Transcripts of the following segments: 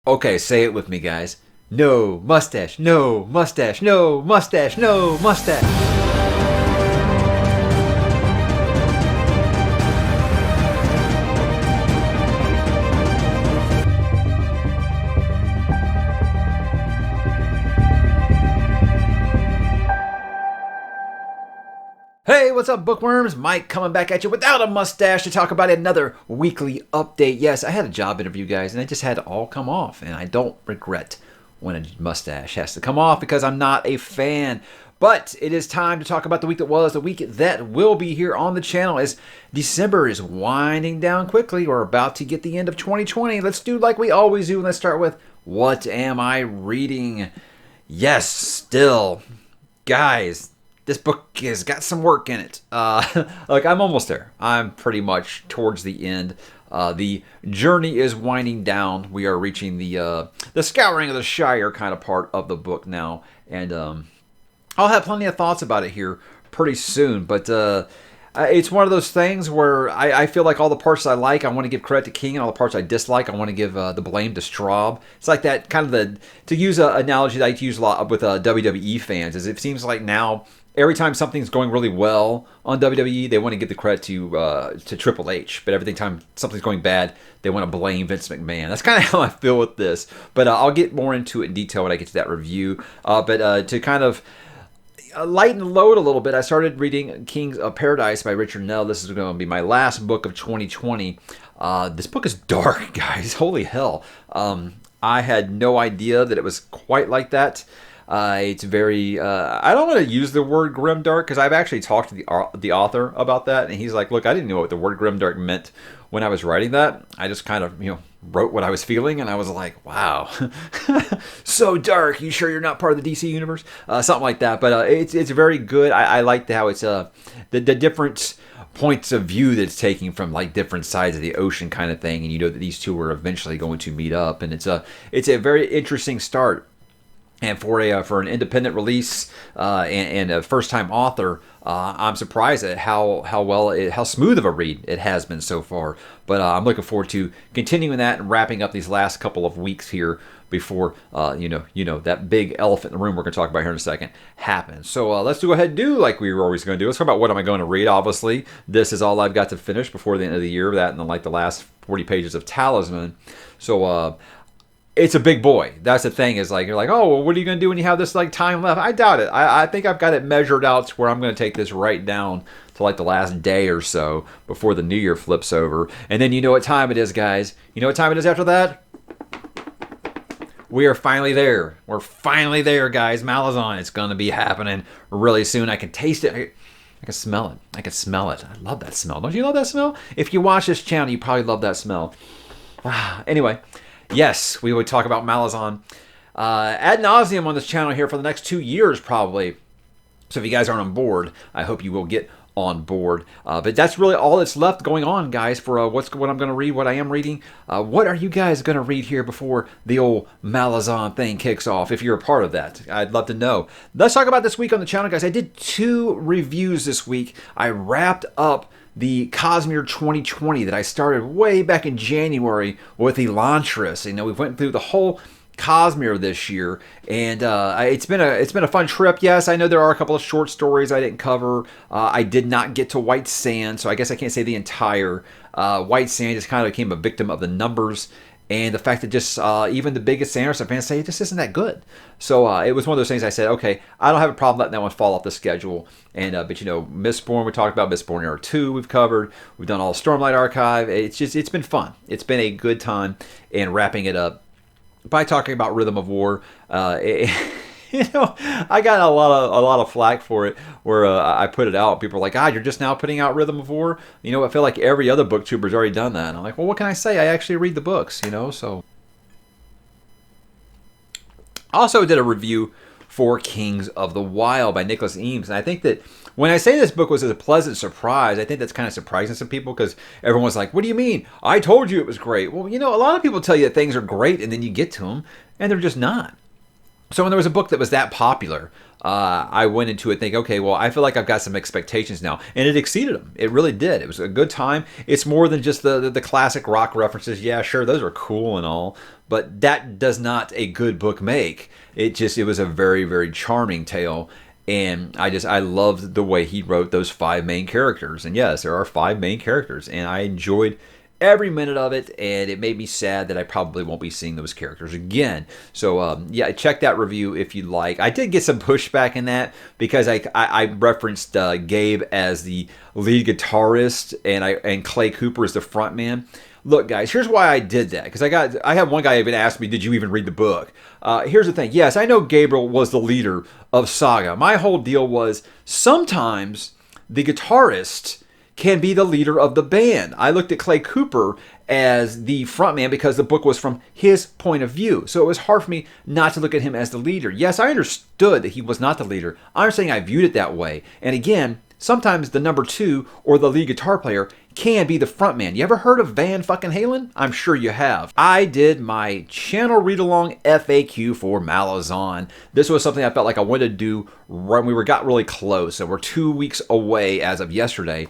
Okay, say it with me, guys. No mustache, no mustache, no mustache, no mustache. Hey, what's up, bookworms? Mike coming back at you without a mustache to talk about another weekly update. Yes, I had a job interview, guys, and it just had to all come off, and I don't regret when a mustache has to come off because I'm not a fan. But it is time to talk about the week that was, the week that will be here on the channel as December is winding down quickly. We're about to get the end of 2020. Let's do like we always do, and let's start with, what am I reading? Yes, still. Guys, this book has got some work in it. Like, I'm almost there. I'm pretty much towards the end. The journey is winding down. We are reaching the scouring of the Shire kind of part of the book now. And I'll have plenty of thoughts about it here pretty soon. But it's one of those things where I feel like all the parts I like, I want to give credit to King, and all the parts I dislike, I want to give the blame to Straub. It's like that kind of to use an analogy that I like to use a lot with WWE fans, is it seems like now every time something's going really well on WWE, they want to give the credit to Triple H. But every time something's going bad, they want to blame Vince McMahon. That's kind of how I feel with this. But I'll get more into it in detail when I get to that review. But to kind of lighten the load a little bit, I started reading Kings of Paradise by Richard Nell. This is going to be my last book of 2020. This book is dark, guys. Holy hell. I had no idea that it was quite like that. It's very, I don't want to use the word grimdark because I've actually talked to the author about that, and he's like, look, I didn't know what the word grimdark meant when I was writing that. I just kind of, wrote what I was feeling, and I was like, wow, so dark. You sure you're not part of the DC universe? Something like that. But it's very good. I like how it's the different points of view that it's taking from like different sides of the ocean kind of thing, and you know that these two are eventually going to meet up, and it's a very interesting start. And for an independent release and a first-time author, I'm surprised at how smooth of a read it has been so far. But I'm looking forward to continuing that and wrapping up these last couple of weeks here before that big elephant in the room we're going to talk about here in a second happens. So let's go ahead and do like we were always going to do. Let's talk about what am I going to read. Obviously, this is all I've got to finish before the end of the year. That and then like the last 40 pages of Talisman. So. It's a big boy. That's the thing, is like, you're like, oh, well, what are you going to do when you have this like time left? I doubt it. I think I've got it measured out to where I'm going to take this right down to like the last day or so before the new year flips over. And then you know what time it is, guys. You know what time it is after that? We are finally there. We're finally there, guys. Malazan. It's going to be happening really soon. I can taste it. I can smell it. I can smell it. I love that smell. Don't you love that smell? If you watch this channel, you probably love that smell. Anyway. Yes, we would talk about Malazan ad nauseum on this channel here for the next 2 years probably. So if you guys aren't on board, I hope you will get on board. But that's really all that's left going on, guys, for what I'm going to read, what I am reading. What are you guys going to read here before the old Malazan thing kicks off, if you're a part of that? I'd love to know. Let's talk about this week on the channel, guys. I did 2 reviews this week. I wrapped up the Cosmere 2020 that I started way back in January with Elantris. We went through the whole Cosmere this year, and it's been a fun trip. Yes, I know there are a couple of short stories I didn't cover. I did not get to White Sand, so I guess I can't say the entire. White Sand just kind of became a victim of the numbers and the fact that just even the biggest Sanderson fans say it just isn't that good. So it was one of those things I said, okay, I don't have a problem letting that one fall off the schedule. And but Mistborn, we talked about Mistborn Era 2 we've covered. We've done all Stormlight Archive. It's been fun. It's been a good time, and wrapping it up by talking about Rhythm of War. I got a lot of flack for it where I put it out. People are like, you're just now putting out Rhythm of War? I feel like every other booktuber's already done that. And I'm like, well, what can I say? I actually read the books, so. Also did a review for Kings of the Wild by Nicholas Eames. And I think that when I say this book was a pleasant surprise, I think that's kind of surprising to some people because everyone's like, what do you mean? I told you it was great. Well, a lot of people tell you that things are great and then you get to them and they're just not. So when there was a book that was that popular, I went into it thinking, okay, well, I feel like I've got some expectations now, and it exceeded them. It really did. It was a good time. It's more than just the classic rock references. Yeah, sure, those are cool and all, but that does not a good book make. It was a very, very charming tale. And I loved the way he wrote those 5 main characters. And yes, there are 5 main characters, and I enjoyed every minute of it, and it made me sad that I probably won't be seeing those characters again. So yeah, check that review if you like. I did get some pushback in that because I referenced Gabe as the lead guitarist and Clay Cooper as the front man. Look, guys, here's why I did that. Because I had one guy even ask me, did you even read the book? Here's the thing. Yes, I know Gabriel was the leader of Saga. My whole deal was sometimes the guitarist can be the leader of the band. I looked at Clay Cooper as the frontman because the book was from his point of view. So it was hard for me not to look at him as the leader. Yes, I understood that he was not the leader. I'm saying I viewed it that way. And again, sometimes the number 2 or the lead guitar player can be the frontman. You ever heard of Van fucking Halen? I'm sure you have. I did my channel read-along FAQ for Malazan. This was something I felt like I wanted to do when we got really close. So we're 2 weeks away as of yesterday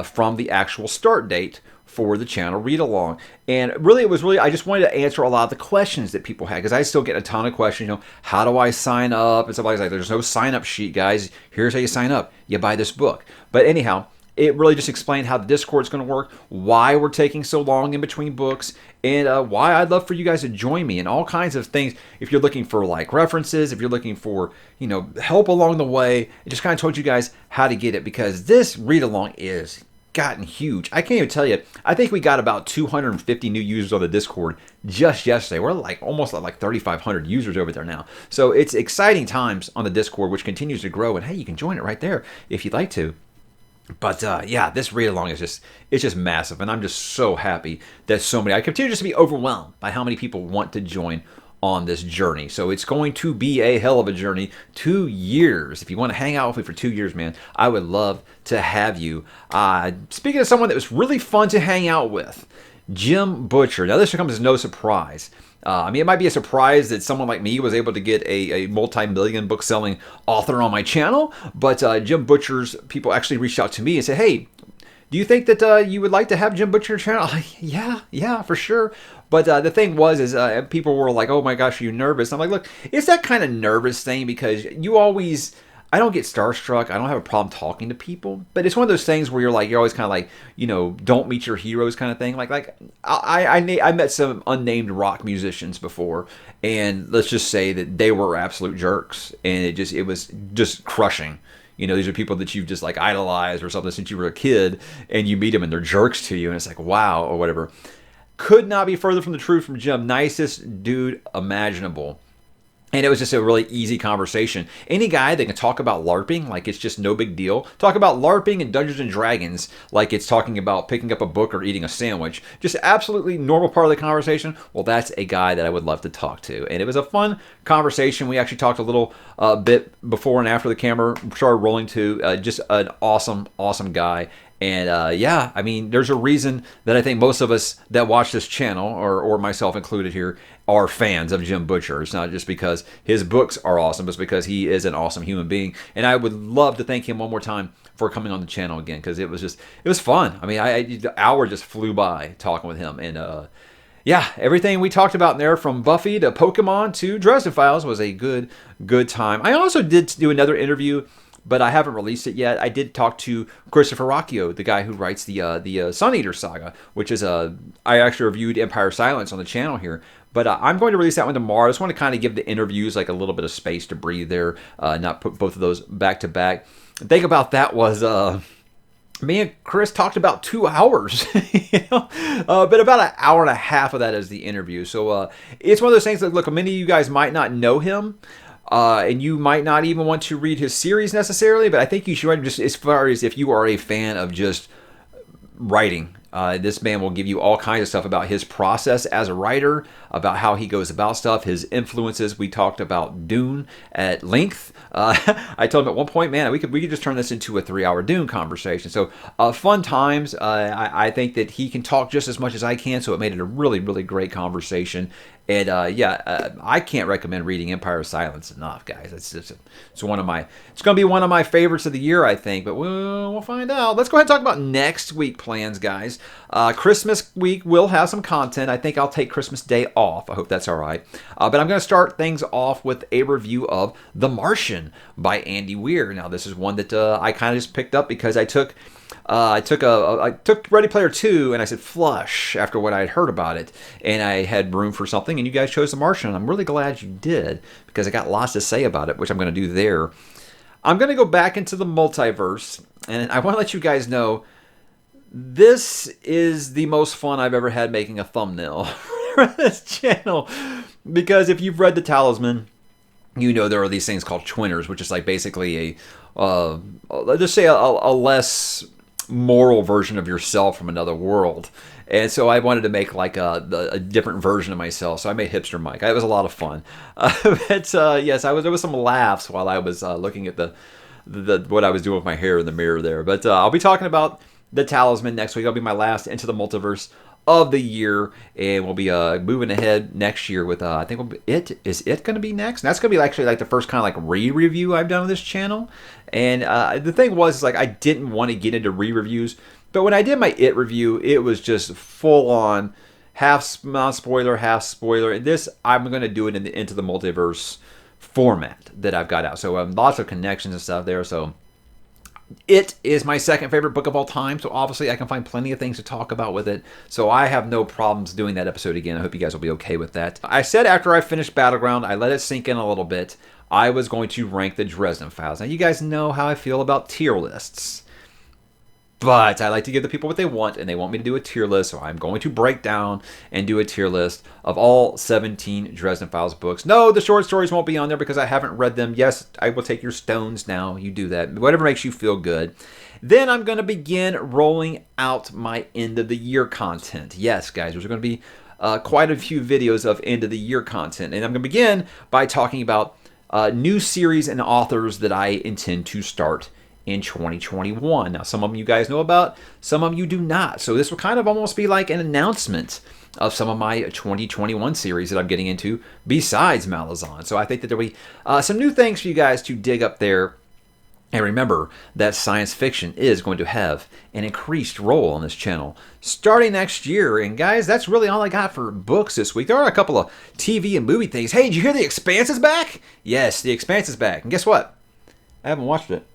from the actual start date for the channel read-along. And really, I just wanted to answer a lot of the questions that people had, because I still get a ton of questions, how do I sign up? And stuff like that. There's no sign-up sheet, guys. Here's how you sign up. You buy this book. But anyhow, it really just explained how the Discord's going to work, why we're taking so long in between books, and why I'd love for you guys to join me and all kinds of things. If you're looking for like references, if you're looking for, help along the way, I just kind of told you guys how to get it, because this read-along is gotten huge. I can't even tell you. I think we got about 250 new users on the Discord just yesterday. We're almost at 3,500 users over there now. So it's exciting times on the Discord, which continues to grow. And hey, you can join it right there if you'd like to. But yeah, this read-along is just massive, and I'm just so happy that so many. I continue just to be overwhelmed by how many people want to join on this journey. So it's going to be a hell of a journey. 2 years. If you want to hang out with me for 2 years, man, I would love to have you. Speaking of someone that was really fun to hang out with, Jim Butcher. Now, this comes as no surprise. It might be a surprise that someone like me was able to get a multi-million book-selling author on my channel, but Jim Butcher's people actually reached out to me and said, hey, do you think that you would like to have Jim Butcher on your channel? Yeah, for sure. But the thing was, people were like, oh my gosh, are you nervous? I'm like, look, it's that kind of nervous thing, because I don't get starstruck. I don't have a problem talking to people, but it's one of those things where you're always kind of like, don't meet your heroes kind of thing. I met some unnamed rock musicians before, and let's just say that they were absolute jerks, and it was just crushing. These are people that you've just idolized or something since you were a kid, and you meet them and they're jerks to you, and it's like, wow, or whatever. Could not be further from the truth from Jim. Nicest dude imaginable. And it was just a really easy conversation. Any guy that can talk about LARPing like it's just no big deal. Talk about LARPing and Dungeons and Dragons like it's talking about picking up a book or eating a sandwich. Just absolutely normal part of the conversation. Well, that's a guy that I would love to talk to. And it was a fun conversation. We actually talked a little bit before and after the camera started rolling too. Just an awesome, awesome guy. And yeah, there's a reason that I think most of us that watch this channel, or myself included here, are fans of Jim Butcher. It's not just because his books are awesome, but it's because he is an awesome human being. And I would love to thank him one more time for coming on the channel again, because it was fun. The hour just flew by talking with him. And yeah, everything we talked about in there, from Buffy to Pokemon to Dresden Files, was a good time. I also did do another interview, but I haven't released it yet. I did talk to Christopher Rocchio, the guy who writes the Sun Eater saga, which is I actually reviewed Empire Silence on the channel here. But I'm going to release that one tomorrow. I just want to kind of give the interviews a little bit of space to breathe there, not put both of those back to back. The thing about that was me and Chris talked about 2 hours, but about an hour and a half of that is the interview. So it's one of those things that, look, many of you guys might not know him. And you might not even want to read his series necessarily, but I think you should, just as far as if you are a fan of just writing. This man will give you all kinds of stuff about his process as a writer, about how he goes about stuff, his influences. We talked about Dune at length. I told him at one point, man, we could just turn this into a 3-hour Dune conversation. So fun times. I think that he can talk just as much as I can, so it made it a really, really great conversation. And I can't recommend reading Empire of Silence enough, guys. It's one of my it's going to be one of my favorites of the year, I think. But we'll find out. Let's go ahead and talk about next week plans, guys. Christmas week will have some content. I think I'll take Christmas Day off. I hope that's all right. But I'm going to start things off with a review of The Martian by Andy Weir. Now, this is one that I kind of just picked up because I took Ready Player 2 and I said flush after what I had heard about it, and I had room for something, and you guys chose The Martian. I'm really glad you did because I got lots to say about it, which I'm going to do there. I'm going to go back into the multiverse, and I want to let you guys know this is the most fun I've ever had making a thumbnail for this channel, because if you've read The Talisman, you know there are these things called twinners, which is like basically let's just say a less moral version of yourself from another world. And so I wanted to make like a different version of myself. So I made Hipster Mike. It was a lot of fun. But yes, there was some laughs while I was looking at the what I was doing with my hair in the mirror there. But I'll be talking about The Talisman next week. That'll be my last Into the Multiverse of the year, and we'll be moving ahead next year with I think Is It going to be next? And that's going to be actually like the first kind of like re-review I've done on this channel. And the thing was, like, I didn't want to get into re-reviews, but when I did my It review, it was just full on half non-spoiler, half spoiler. And this, I'm going to do it Into the Multiverse format that I've got out. So lots of connections and stuff there. So It is my second favorite book of all time, so obviously I can find plenty of things to talk about with it. So I have no problems doing that episode again. I hope you guys will be okay with that. I said after I finished Battleground, I let it sink in a little bit, I was going to rank the Dresden Files. Now, you guys know how I feel about tier lists, but I like to give the people what they want, and they want me to do a tier list, so I'm going to break down and do a tier list of all 17 Dresden Files books. No, the short stories won't be on there because I haven't read them. Yes, I will take your stones now. You do that. Whatever makes you feel good. Then I'm going to begin rolling out my end of the year content. Yes, guys, there's going to be quite a few videos of end of the year content, and I'm going to begin by talking about new series and authors that I intend to start in 2021. Now, some of them you guys know about, some of them you do not. So this will kind of almost be like an announcement of some of my 2021 series that I'm getting into besides Malazan. So I think that there'll be some new things for you guys to dig up there. And remember that science fiction is going to have an increased role on this channel starting next year. And guys, that's really all I got for books this week. There are a couple of TV and movie things. Hey, did you hear The Expanse is back? Yes, The Expanse is back. And guess what? I haven't watched it.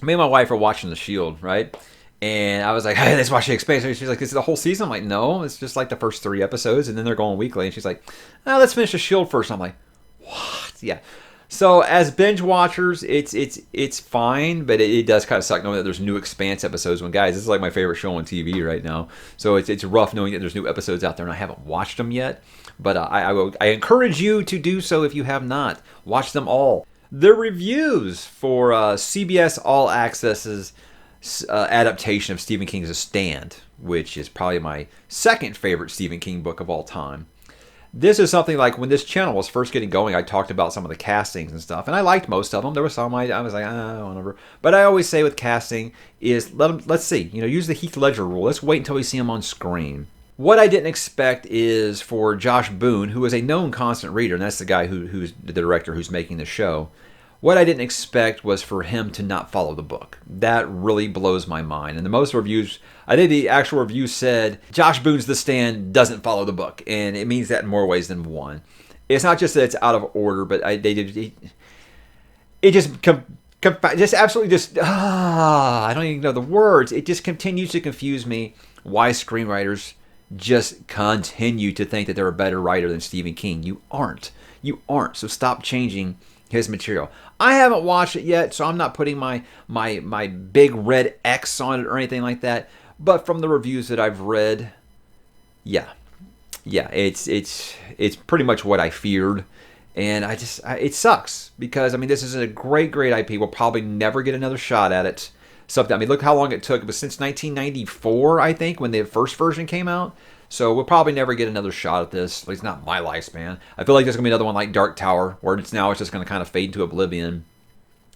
Me and my wife are watching The Shield, right? And I was like, hey, let's watch The Expanse. And she's like, is it the whole season? I'm like, no, it's just like the first 3 episodes, and then they're going weekly. And she's like, oh, let's finish The Shield first. And I'm like, what? Yeah. So as binge watchers, it's fine, but it does kind of suck knowing that there's new Expanse episodes. When, guys, this is like my favorite show on TV right now. So it's rough knowing that there's new episodes out there, and I haven't watched them yet. But I encourage you to do so if you have not. Watch them all. The reviews for CBS All Access's adaptation of Stephen King's The Stand, which is probably my second favorite Stephen King book of all time. This is something like when this channel was first getting going, I talked about some of the castings and stuff, and I liked most of them. There were some I was like, whatever. But I always say with casting is, let's see, use the Heath Ledger rule. Let's wait until we see him on screen. What I didn't expect is for Josh Boone, who is a known constant reader, and that's the guy who's the director who's making the show. What I didn't expect was for him to not follow the book. That really blows my mind. And the most reviews, I think the actual review said, Josh Boone's The Stand doesn't follow the book. And it means that in more ways than one. It's not just that it's out of order, but I don't even know the words. It just continues to confuse me why screenwriters just continue to think that they're a better writer than Stephen King. You aren't. So stop changing his material. I haven't watched it yet, so I'm not putting my big red X on it or anything like that. But from the reviews that I've read, yeah, it's pretty much what I feared, and it sucks because this is a great IP. We'll probably never get another shot at it. Look how long it took. It was since 1994, I think, when the first version came out. So we'll probably never get another shot at this. At least not my lifespan. I feel like there's going to be another one like Dark Tower, where it's just going to kind of fade into oblivion.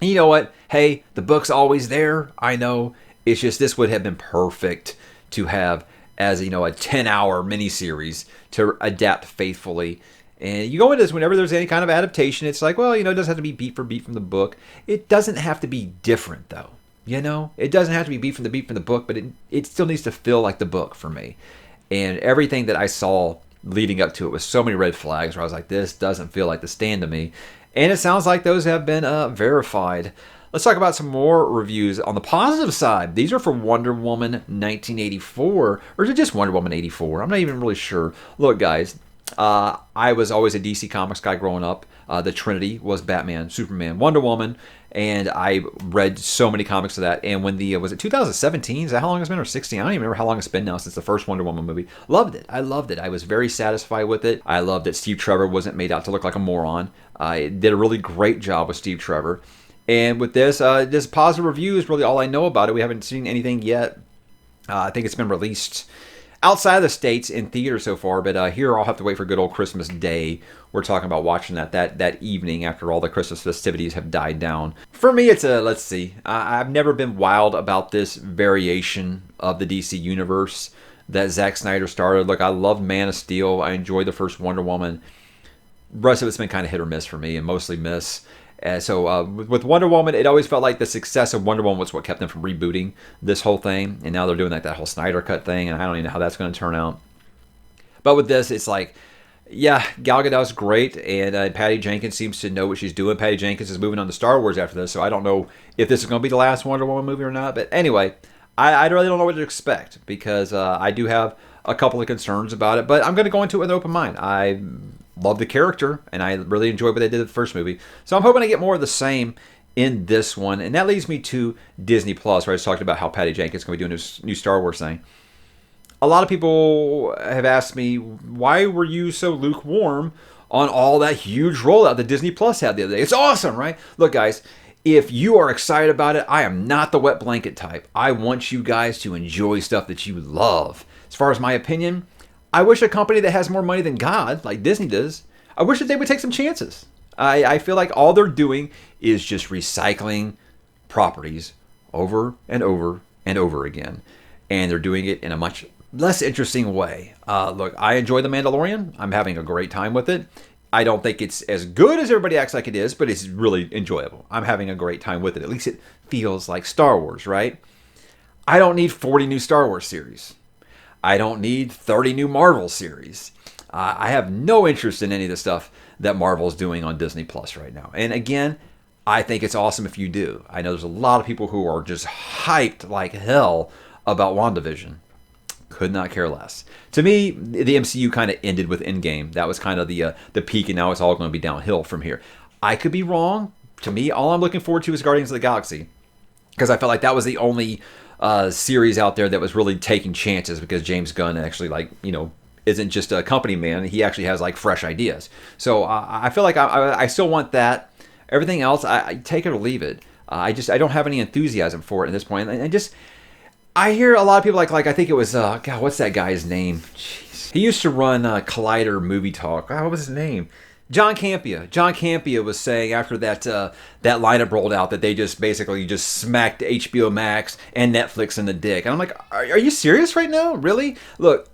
And you know what? Hey, the book's always there. I know. It's just this would have been perfect to have as a 10-hour miniseries to adapt faithfully. And you go into this whenever there's any kind of adaptation, it's like, well, it doesn't have to be beat for beat from the book. It doesn't have to be different, though. It doesn't have to be beat from the book, but it still needs to feel like the book for me. And everything that I saw leading up to it was so many red flags where I was like, this doesn't feel like The Stand to me. And it sounds like those have been verified. Let's talk about some more reviews. On the positive side, these are for Wonder Woman 1984, or is it just Wonder Woman 84? I'm not even really sure. Look, guys, I was always a DC Comics guy growing up. The Trinity was Batman, Superman, Wonder Woman, and I read so many comics of that. And when was it 2017? Is that how long it's been, or 16? I don't even remember how long it's been now since the first Wonder Woman movie. Loved it. I loved it. I was very satisfied with it. I loved that Steve Trevor wasn't made out to look like a moron. I did a really great job with Steve Trevor. And with this positive review is really all I know about it. We haven't seen anything yet. I think it's been released outside of the States in theaters so far, but here I'll have to wait for good old Christmas Day. We're talking about watching that evening after all the Christmas festivities have died down. For me, it's let's see. I've never been wild about this variation of the DC universe that Zack Snyder started. Look, I loved Man of Steel. I enjoyed the first Wonder Woman. The rest of it's been kind of hit or miss for me, and mostly miss. So with Wonder Woman, it always felt like the success of Wonder Woman was what kept them from rebooting this whole thing. And now they're doing that whole Snyder Cut thing, and I don't even know how that's going to turn out. But with this, it's like, yeah, Gal Gadot's great, and Patty Jenkins seems to know what she's doing. Patty Jenkins is moving on to Star Wars after this, so I don't know if this is going to be the last Wonder Woman movie or not. But anyway, I really don't know what to expect, because I do have a couple of concerns about it. But I'm going to go into it with an open mind. I love the character, and I really enjoyed what they did in the first movie. So I'm hoping to get more of the same in this one. And that leads me to Disney Plus, where I was talking about how Patty Jenkins is going to be doing this new Star Wars thing. A lot of people have asked me, why were you so lukewarm on all that huge rollout that Disney Plus had the other day? It's awesome, right? Look, guys, if you are excited about it, I am not the wet blanket type. I want you guys to enjoy stuff that you love. As far as my opinion, I wish a company that has more money than God, like Disney does, I wish that they would take some chances. I feel like all they're doing is just recycling properties over and over and over again. And they're doing it in a much less interesting way. Look, I enjoy The Mandalorian. I'm having a great time with it. I don't think it's as good as everybody acts like it is, but it's really enjoyable. I'm having a great time with it. At least it feels like Star Wars, right? I don't need 40 new Star Wars series. I don't need 30 new Marvel series. I have no interest in any of the stuff that Marvel's doing on Disney Plus right now. And again, I think it's awesome if you do. I know there's a lot of people who are just hyped like hell about WandaVision. Could not care less. To me, the MCU kind of ended with Endgame. That was kind of the peak, and now it's all going to be downhill from here. I could be wrong. To me, all I'm looking forward to is Guardians of the Galaxy, because I felt like that was the only series out there that was really taking chances, because James Gunn actually, isn't just a company man. He actually has like fresh ideas. So I feel like I still want that. Everything else, I take it or leave it. I don't have any enthusiasm for it at this point. And I hear a lot of people like I think it was God, what's that guy's name? Jeez. He used to run Collider Movie Talk. What was his name? John Campea. John Campea was saying after that lineup rolled out that they just basically smacked HBO Max and Netflix in the dick. And I'm like, are you serious right now? Really? Look,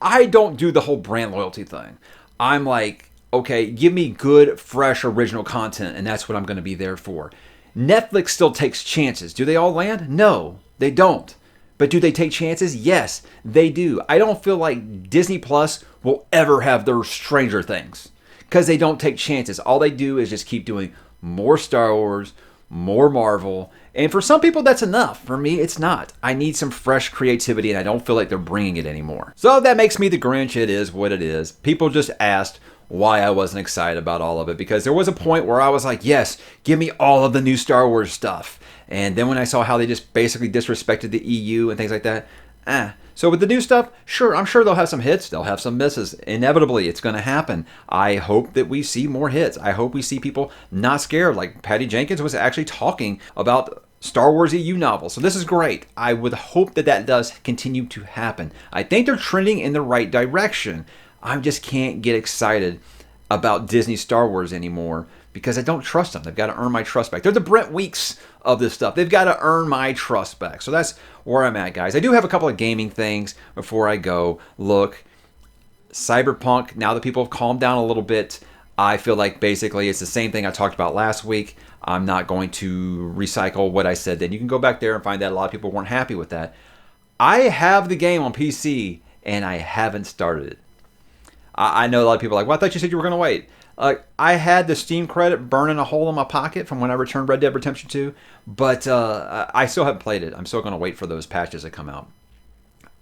I don't do the whole brand loyalty thing. I'm like, okay, give me good, fresh, original content, and that's what I'm going to be there for. Netflix still takes chances. Do they all land? No, they don't. But do they take chances? Yes, they do. I don't feel like Disney Plus will ever have their Stranger Things, because they don't take chances. All they do is just keep doing more Star Wars, more Marvel. And for some people, that's enough. For me, it's not. I need some fresh creativity, and I don't feel like they're bringing it anymore. So that makes me the Grinch. It is what it is. People just asked why I wasn't excited about all of it, because there was a point where I was like, yes, give me all of the new Star Wars stuff. And then when I saw how they just basically disrespected the EU and things like that, So with the new stuff, sure, I'm sure they'll have some hits. They'll have some misses. Inevitably, it's going to happen. I hope that we see more hits. I hope we see people not scared. Like Patty Jenkins was actually talking about Star Wars EU novels. So this is great. I would hope that does continue to happen. I think they're trending in the right direction. I just can't get excited about Disney Star Wars anymore, because I don't trust them. They've got to earn my trust back. They're the Brent Weeks of this stuff. They've got to earn my trust back. So that's where I'm at, guys. I do have a couple of gaming things before I go. Look, Cyberpunk, now that people have calmed down a little bit, I feel like basically it's the same thing I talked about last week. I'm not going to recycle what I said then. You can go back there and find that a lot of people weren't happy with that. I have the game on PC, and I haven't started it. I know a lot of people are like, well, I thought you said you were going to wait. I had the Steam credit burning a hole in my pocket from when I returned Red Dead Redemption 2, but I still haven't played it. I'm still going to wait for those patches to come out.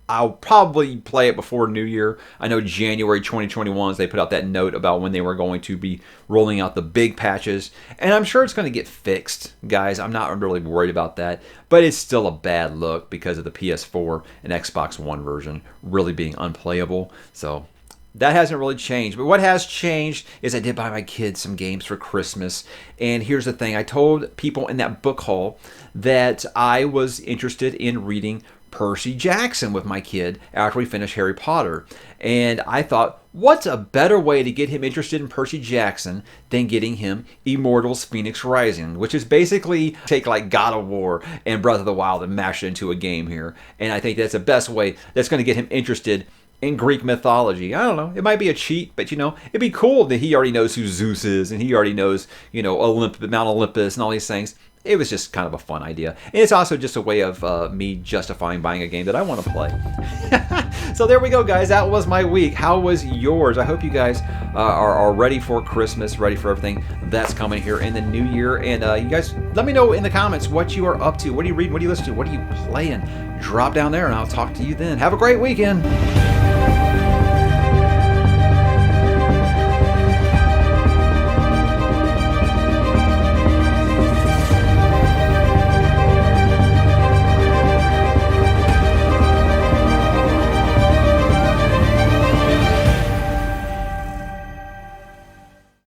I'll probably play it before New Year. I know January 2021, they put out that note about when they were going to be rolling out the big patches. And I'm sure it's going to get fixed, guys. I'm not really worried about that. But it's still a bad look because of the PS4 and Xbox One version really being unplayable. So that hasn't really changed. But what has changed is I did buy my kids some games for Christmas. And here's the thing. I told people in that book haul that I was interested in reading Percy Jackson with my kid after we finish Harry Potter. And I thought, what's a better way to get him interested in Percy Jackson than getting him Immortals Phoenix Rising, which is basically take like God of War and Breath of the Wild and mash it into a game here. And I think that's the best way that's going to get him interested in Greek mythology. I don't know. It might be a cheat, but it'd be cool that he already knows who Zeus is and he already knows, Mount Olympus and all these things. It was just kind of a fun idea. And it's also just a way of me justifying buying a game that I want to play. So there we go, guys. That was my week. How was yours? I hope you guys are ready for Christmas, ready for everything that's coming here in the new year. And you guys, let me know in the comments what you are up to. What do you read? What do you listen to? What are you playing? Drop down there, and I'll talk to you then. Have a great weekend.